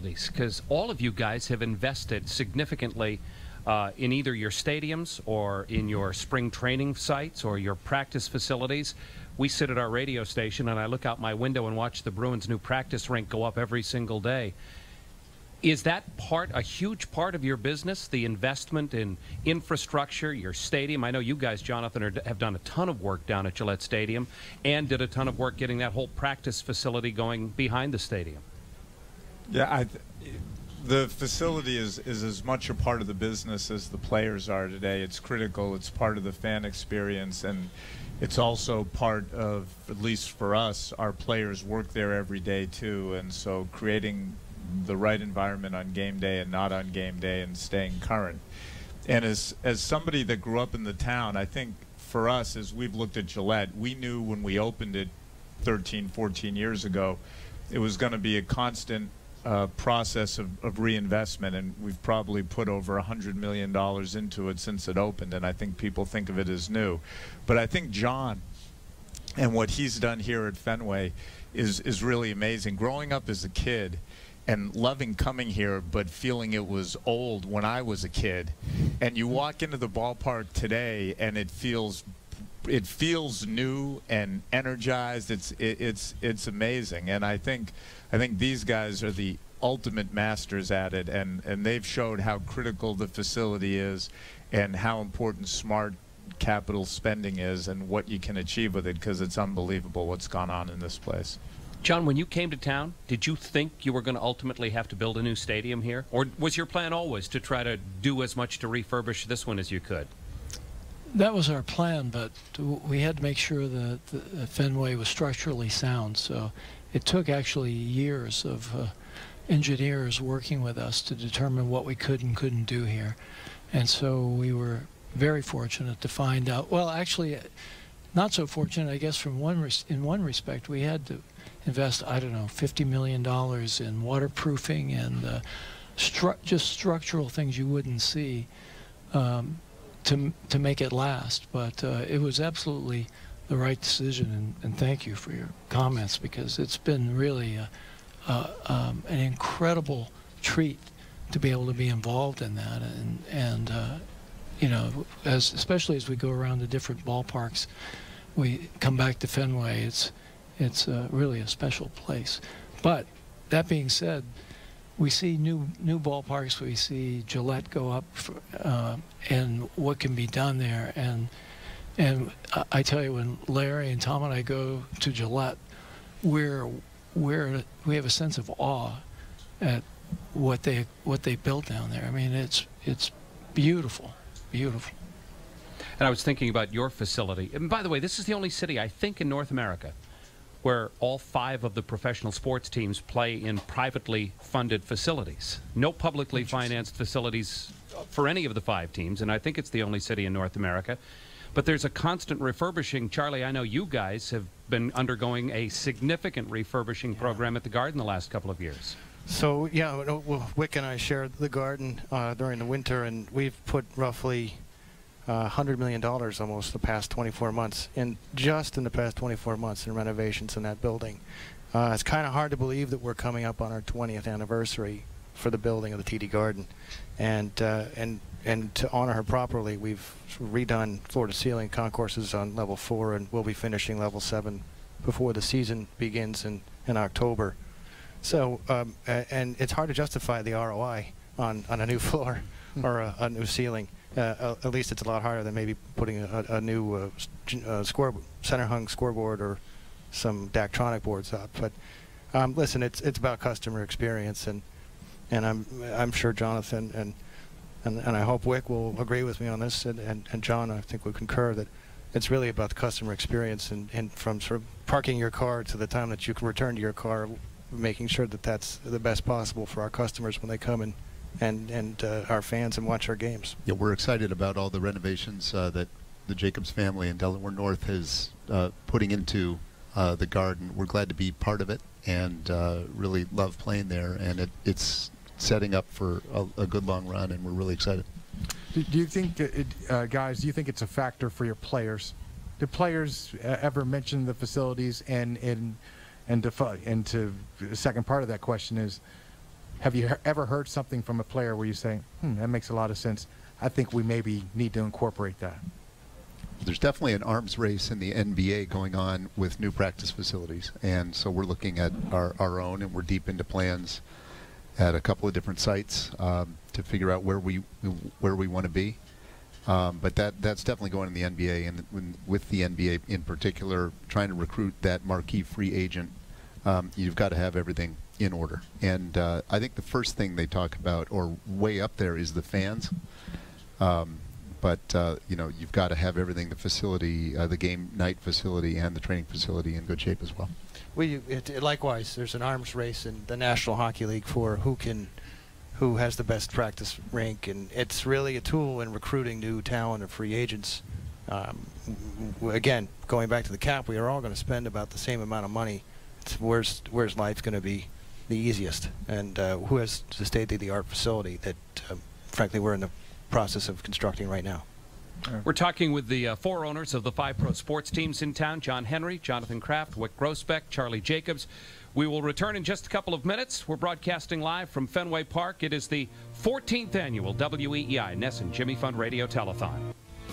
because all of you guys have invested significantly in either your stadiums or in your spring training sites or your practice facilities. We sit at our radio station and I look out my window and watch the Bruins' new practice rink go up every single day. Is that a huge part of your business, the investment in infrastructure, your stadium? I know you guys, Jonathan, have done a ton of work down at Gillette Stadium and did a ton of work getting that whole practice facility going behind the stadium. Yeah, the facility is as much a part of the business as the players are today. It's critical. It's part of the fan experience, and it's also part of, at least for us, our players work there every day too, and so creating the right environment on game day and not on game day and staying current. And as somebody that grew up in the town, I think for us, as we've looked at Gillette, we knew when we opened it 13, 14 years ago, it was going to be a constant process of reinvestment, and we've probably put over $100 million into it since it opened, and I think people think of it as new. But I think John and what he's done here at Fenway is really amazing. Growing up as a kid and loving coming here, but feeling it was old when I was a kid, and you walk into the ballpark today and it feels new and energized. It's amazing, and I think these guys are the ultimate masters at it, and they've showed how critical the facility is and how important smart capital spending is and what you can achieve with it, because it's unbelievable what's gone on in this place. John, when you came to town, did you think you were going to ultimately have to build a new stadium here? Or was your plan always to try to do as much to refurbish this one as you could? That was our plan, but we had to make sure that Fenway was structurally sound. So it took actually years of engineers working with us to determine what we could and couldn't do here. And so we were very fortunate to find out. Well, actually, not so fortunate, I guess, in one respect. We had to invest, I don't know, $50 million in waterproofing and just structural things you wouldn't see to make it last. But it was absolutely the right decision, and thank you for your comments, because it's been really an incredible treat to be able to be involved in that, and you know, especially as we go around the different ballparks, we come back to Fenway. It's really a special place. But that being said, we see new ballparks. We see Gillette go up, and what can be done there. And I tell you, when Larry and Tom and I go to Gillette, we have a sense of awe at what they built down there. I mean, it's beautiful, beautiful. And I was thinking about your facility. And by the way, this is the only city, I think, in North America where all 5 of the professional sports teams play in privately funded facilities. No publicly financed facilities for any of the 5 teams, and I think it's the only city in North America. But there's a constant refurbishing. Charlie, I know you guys have been undergoing a significant refurbishing program at the Garden the last couple of years. So, yeah, Wyc and I shared the Garden during the winter, and we've put roughly $100 million almost the past 24 months, just in the past 24 months in renovations in that building. It's kind of hard to believe that we're coming up on our 20th anniversary for the building of the TD Garden, and to honor her properly, we've redone floor-to-ceiling concourses on level 4, and we'll be finishing level 7 before the season begins in October. So, and it's hard to justify the ROI on a new floor or a new ceiling. At least it's a lot harder than maybe putting a new center-hung scoreboard or some Daktronic boards up. But listen, it's about customer experience, and I'm sure Jonathan and I hope Wyc will agree with me on this, and John, I think, will concur that it's really about the customer experience, and from sort of parking your car to the time that you can return to your car, making sure that that's the best possible for our customers when they come and our fans and watch our games. Yeah, we're excited about all the renovations that the Jacobs family and Delaware North is putting into the Garden. We're glad to be part of it, and really love playing there, and it's setting up for a good long run, and we're really excited. Do you think, guys, do you think it's a factor for your players? Do players ever mention the facilities? And to the second part of that question is, Have you ever heard something from a player where you say, that makes a lot of sense? I think we maybe need to incorporate that. There's definitely an arms race in the NBA going on with new practice facilities, and so we're looking at our own, and we're deep into plans at a couple of different sites to figure out where we want to be. But that's definitely going in the NBA, and with the NBA in particular, trying to recruit that marquee free agent, you've got to have everything in order. And I think the first thing they talk about, or way up there, is the fans. But you know, you've got to have everything, the facility, the game night facility and the training facility in good shape as well. Likewise, there's an arms race in the National Hockey League for who has the best practice rink, and it's really a tool in recruiting new talent and free agents. Again, going back to the cap, we are all going to spend about the same amount of money. It's where's life going to be the easiest, and who has the state-of-the-art facility that, frankly, we're in the process of constructing right now. We're talking with the 4 owners of the 5 pro sports teams in town: John Henry, Jonathan Kraft, Wyc Grousbeck, Charlie Jacobs. We will return in just a couple of minutes. We're broadcasting live from Fenway Park. It is the 14th annual WEEI Ness and Jimmy Fund Radio Telethon.